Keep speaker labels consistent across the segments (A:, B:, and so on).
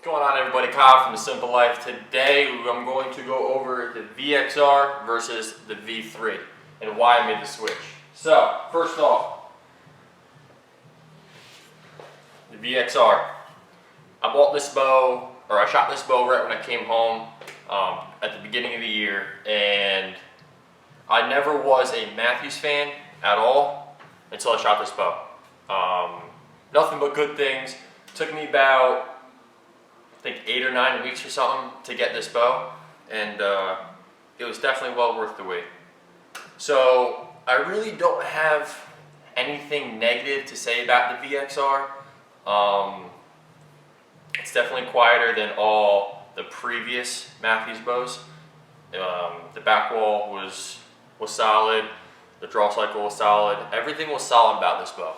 A: What's going on, everybody? Kyle from The Simple Life. Today I'm going to go over the VXR versus the V3 and why I made the switch. So first off, the VXR. I bought this bow, or I shot this bow right when I came home at the beginning of the year, and I never was a Mathews fan at all until I shot this bow. Nothing but good things. Took me about, I think, 8 or 9 weeks or something to get this bow, and it was definitely well worth the wait. So I really don't have anything negative to say about the VXR. It's definitely quieter than all the previous Mathews bows. The back wall was solid, the draw cycle was solid, everything was solid about this bow.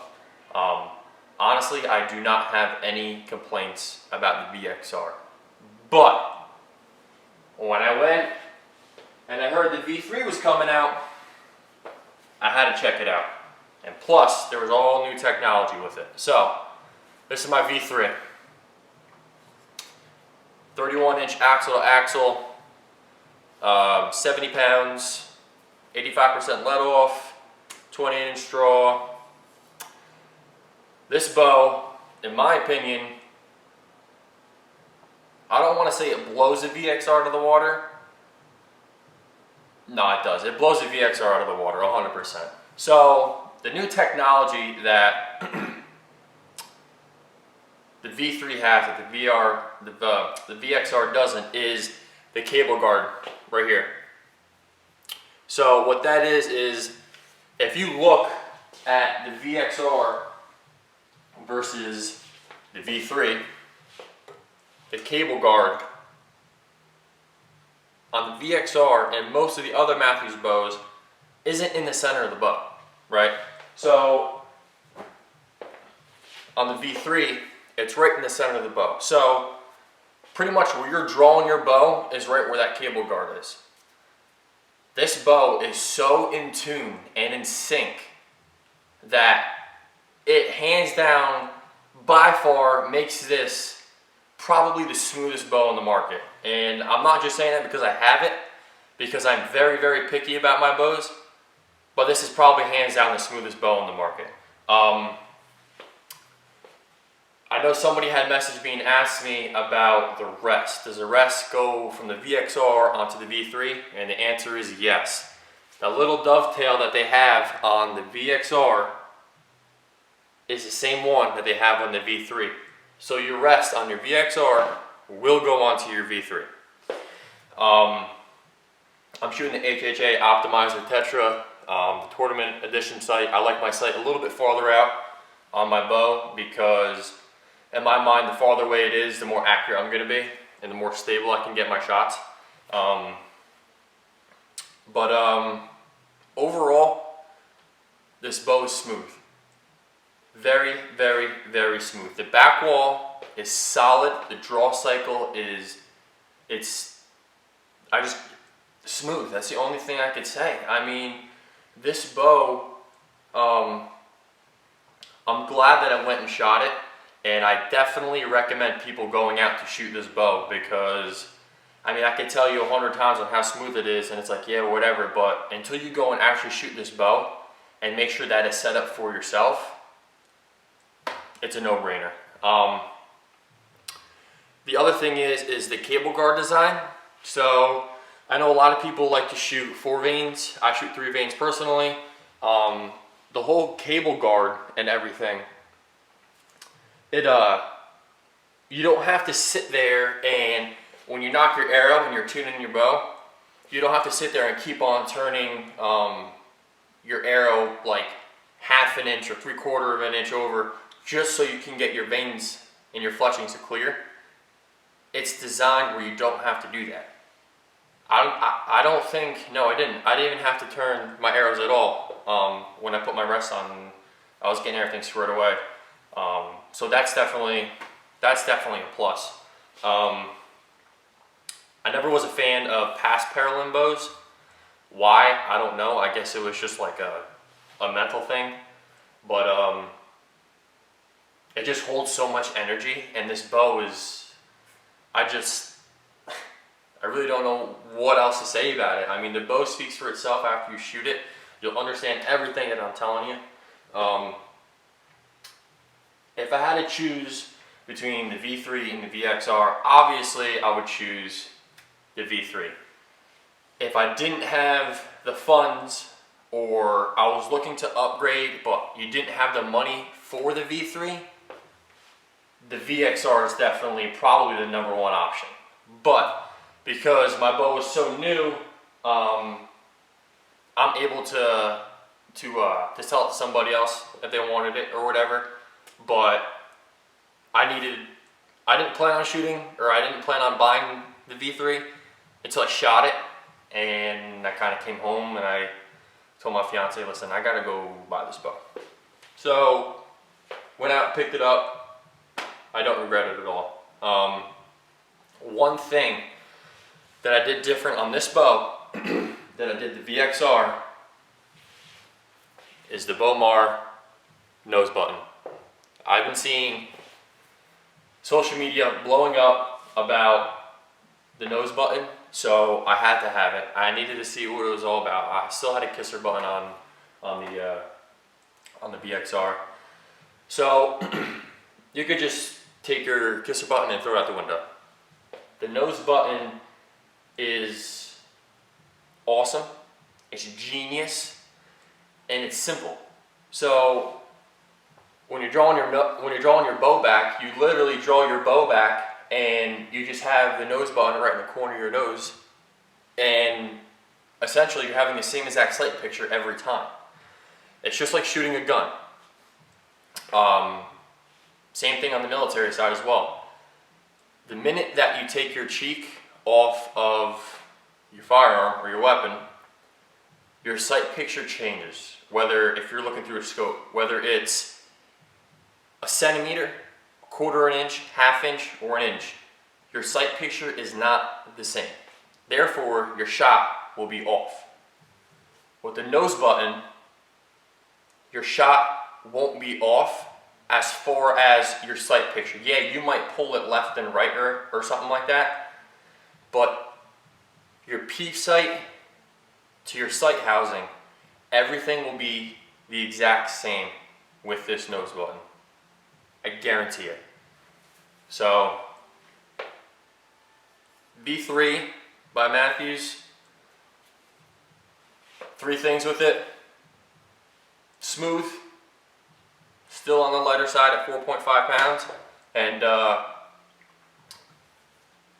A: Honestly, I do not have any complaints about the VXR. But when I went and I heard the V3 was coming out, I had to check it out. And plus, there was all new technology with it. So, this is my V3. 31-inch axle to axle, 70 pounds, 85% let off, 20-inch draw. This bow, in my opinion, I don't want to say it blows the VXR out of the water. No, it does. It blows the VXR out of the water, 100%. So, the new technology that the V3 has that the VXR doesn't is the cable guard right here. So what that is if you look at the VXR versus the V3, the cable guard on the VXR and most of the other Mathews bows isn't in the center of the bow, right? So on the V3, it's right in the center of the bow. So pretty much where you're drawing your bow is right where that cable guard is. This bow is so in tune and in sync that it hands down by far makes this probably the smoothest bow on the market. And I'm not just saying that because I have it, because I'm very, very picky about my bows, but this is probably hands down the smoothest bow on the market. I know somebody had messaged me and asked me about the rest. Does the rest go from the VXR onto the V3? And the answer is yes. The little dovetail that they have on the VXR is the same one that they have on the V3. So your rest on your VXR will go onto your V3. I'm shooting the HHA Optimizer Tetra, the tournament edition sight. I like my sight a little bit farther out on my bow because in my mind, the farther away it is, the more accurate I'm going to be and the more stable I can get my shots. Overall, this bow is smooth. Very, very, very smooth. The back wall is solid. The draw cycle is, smooth. That's the only thing I could say. I mean, this bow, I'm glad that I went and shot it. And I definitely recommend people going out to shoot this bow because, I mean, I could tell you 100 times on how smooth it is and it's like, yeah, whatever, but until you go and actually shoot this bow and make sure that it's set up for yourself, it's a no-brainer. The other thing is the cable guard design. So I know a lot of people like to shoot 4 vanes. I shoot 3 vanes personally. The whole cable guard and everything, you don't have to sit there and when you knock your arrow and you're tuning your bow, you don't have to sit there and keep on turning your arrow like 1/2 inch or 3/4 of an inch over just so you can get your vanes and your fletchings to clear. It's designed where you don't have to do that. I don't think, no, I didn't even have to turn my arrows at all when I put my rest on. I was getting everything squared away. So that's definitely a plus. I never was a fan of past parallel bows. Why? I don't know. I guess it was just like a mental thing. But it just holds so much energy, and this bow is I really don't know what else to say about it. I mean, the bow speaks for itself after you shoot it. You'll understand everything that I'm telling you. If I had to choose between the V3 and the VXR, obviously I would choose the V3. If I didn't have the funds, or I was looking to upgrade but you didn't have the money for the V3, the VXR is definitely probably the #1 option. But because my bow is so new, I'm able to sell it to somebody else if they wanted it or whatever. But I didn't plan on shooting, or I didn't plan on buying the V3 until I shot it, and I kind of came home and I told my fiance, listen, I gotta go buy this bow. So went out, picked it up. I don't regret it at all. One thing that I did different on this bow that I did the VXR is the Bowmar nose button. I've been seeing social media blowing up about the nose button, so I had to have it. I needed to see what it was all about. I still had a kisser button on the VXR, so you could just take your kisser button and throw it out the window. The nose button is awesome. It's genius, and it's simple. So when you're drawing your bow back, you literally draw your bow back, and you just have the nose button right in the corner of your nose, and essentially you're having the same exact sight picture every time. It's just like shooting a gun. Same thing on the military side as well. The minute that you take your cheek off of your firearm or your weapon, your sight picture changes. Whether, if you're looking through a scope, whether it's a centimeter, 1/4 inch, 1/2 inch, or 1 inch, your sight picture is not the same. Therefore, your shot will be off. With the nose button, your shot won't be off as far as your sight picture. Yeah, you might pull it left and right or something like that, but your peep sight to your sight housing, everything will be the exact same with this nose button. I guarantee it. So, V3 by Mathews, 3 things with it: smooth, still on the lighter side at 4.5 pounds, and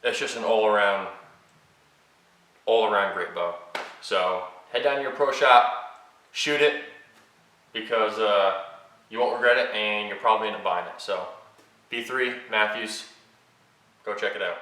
A: it's just an all-around great bow. So head down to your pro shop, shoot it, because you won't regret it, and you'll probably end up buying it. So V3 Mathews, go check it out.